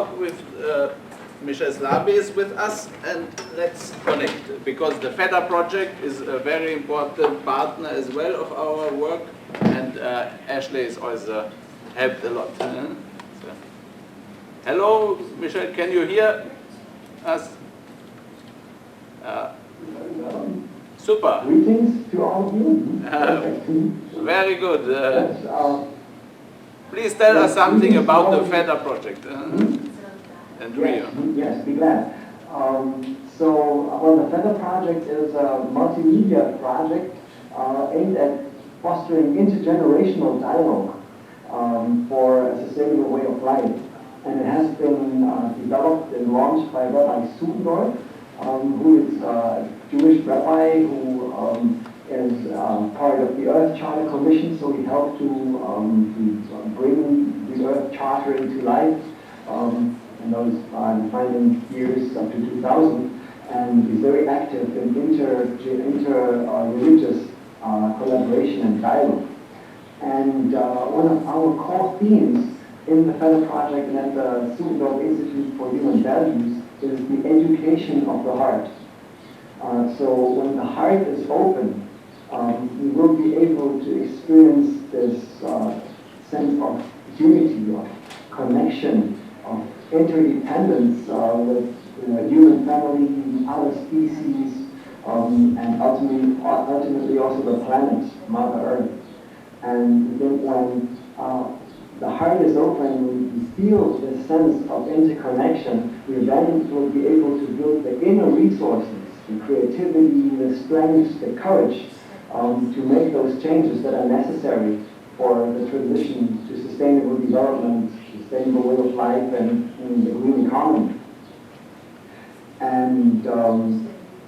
talk with Mr. Slaby is with us, and let's connect, because the FEDER project is a very important partner as well of our work, and Ashley is also helped a lot. So. Hello, Michelle, can you hear us? Super. Greetings to all of you. Very good. Please tell us something about the FEDER project and Rio. Yes, be glad. The FEDER project is a multimedia project aimed at fostering intergenerational dialogue for a sustainable way of life. And it has been developed and launched by Rabbi Soetendorp, who is a Jewish rabbi who is part of the Earth Charter Commission, so he helped to bring the Earth Charter into life in those defining years up to 2000, and is very active in inter-religious collaboration and dialogue. And one of our core themes in the FEDER project and at the Soetendorp Institute for Human Values is the education of the heart. So when the heart is open, we will be able to experience this sense of unity, of connection, of interdependence with the human family, other species, and ultimately also the planet, Mother Earth. And then when the heart is open, we feel this sense of interconnection, we then will be able to build the inner resources, the creativity, the strength, the courage to make those changes that are necessary for the transition to sustainable development, sustainable way of life, and the green economy. And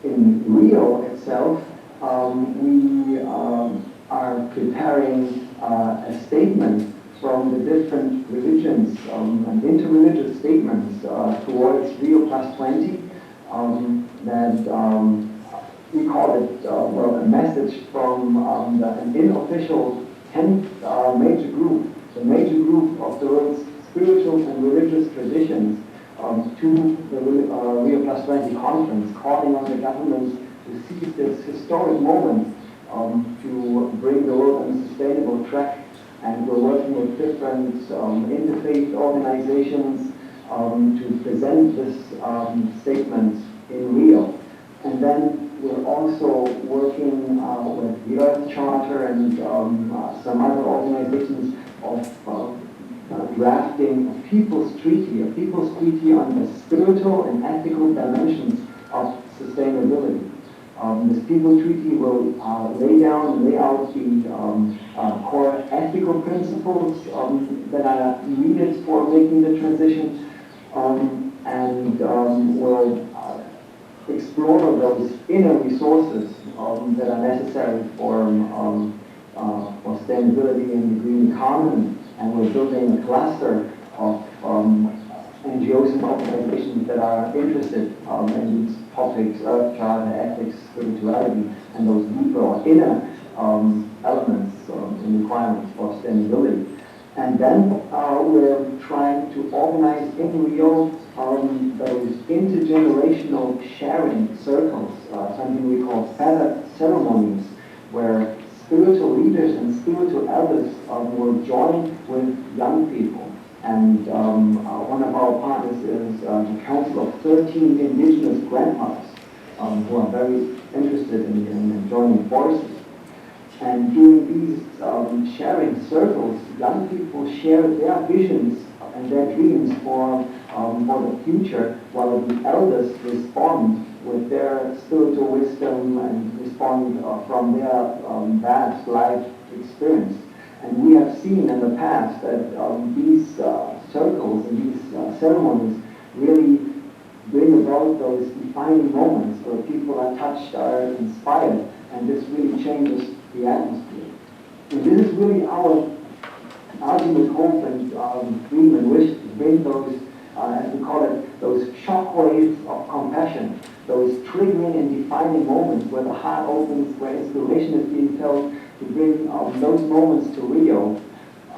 in Rio itself, we are preparing a statement from the different religions, and interreligious statements towards Rio+20, that we call it a message from an unofficial 10th major group, the major group of the world's spiritual and religious traditions, to the Rio+20 conference, calling on the governments to seize this historic moment to bring the world on a sustainable track. And we're working with different interfaith organizations to present this statement in Rio. And then we're also working with the Earth Charter and some other organizations of drafting a people's treaty on the spiritual and ethical dimensions of sustainability. This People Treaty will lay out the core ethical principles that are needed for making the transition, and will explore those inner resources that are necessary for sustainability in the green economy. And we're building a cluster of NGOs and organizations that are interested in these topics: Earth Charter, ethics, spirituality, and those deeper or inner elements and requirements for sustainability. And then we're trying to organize in Rio those intergenerational sharing circles, something we call FEDER ceremonies, where spiritual leaders and spiritual elders will join with young people. And one of our partners is the Council of 13 Indigenous Grandmothers, who are very interested in joining forces. And during these sharing circles, young people share their visions and their dreams for the future, while the elders respond with their spiritual wisdom and respond from their vast life experience. And we have seen in the past that these circles and these ceremonies really bring about those defining moments where people are touched, are inspired, and this really changes the atmosphere. And this is really our ultimate hope and dream and wish, to bring those, as we call it, those shockwaves of compassion, those triggering and defining moments where the heart opens, where inspiration is being felt, to bring those moments to Rio,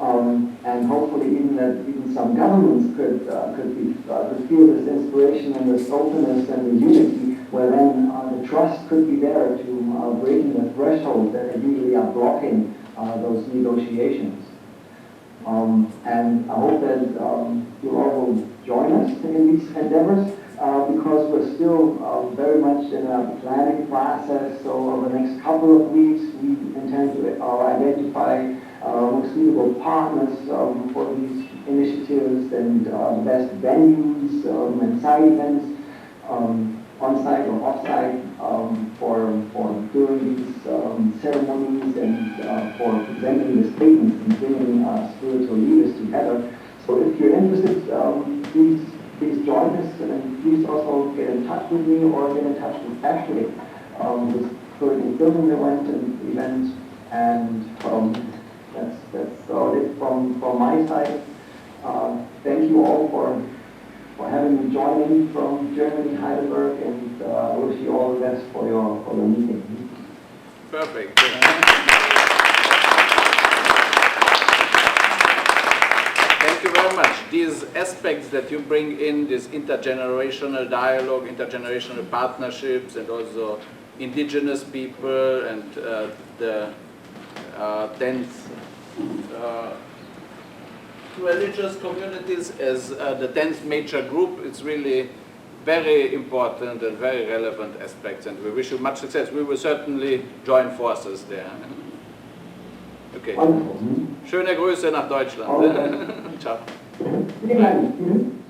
and hopefully even some governments could feel this inspiration and this openness and the unity, where then the trust could be there to breaking the threshold that usually are blocking those negotiations. And I hope that you all will join us in these endeavors, because we're still very much in a planning process. So over the next couple of weeks, we intend to identify suitable partners for these initiatives and best venues and side events, on-site or off-site, for doing these ceremonies and for presenting the statements and bringing spiritual leaders together. So if you're interested, please join us, and please also get in touch with me or get in touch with Ashley, who's currently filming the event. And that's all it from my side. Thank you all for having me join in from Germany, Heidelberg, and I wish you all the best for your meeting. Perfect. Thank you very much. These aspects that you bring in, this intergenerational dialogue, intergenerational partnerships, and also indigenous people and the dense religious communities as the 10th major group, it's really very important and very relevant aspects, and we wish you much success. We will certainly join forces there. Okay. Schöne Grüße nach Deutschland. Okay. Ciao. Vielen Dank.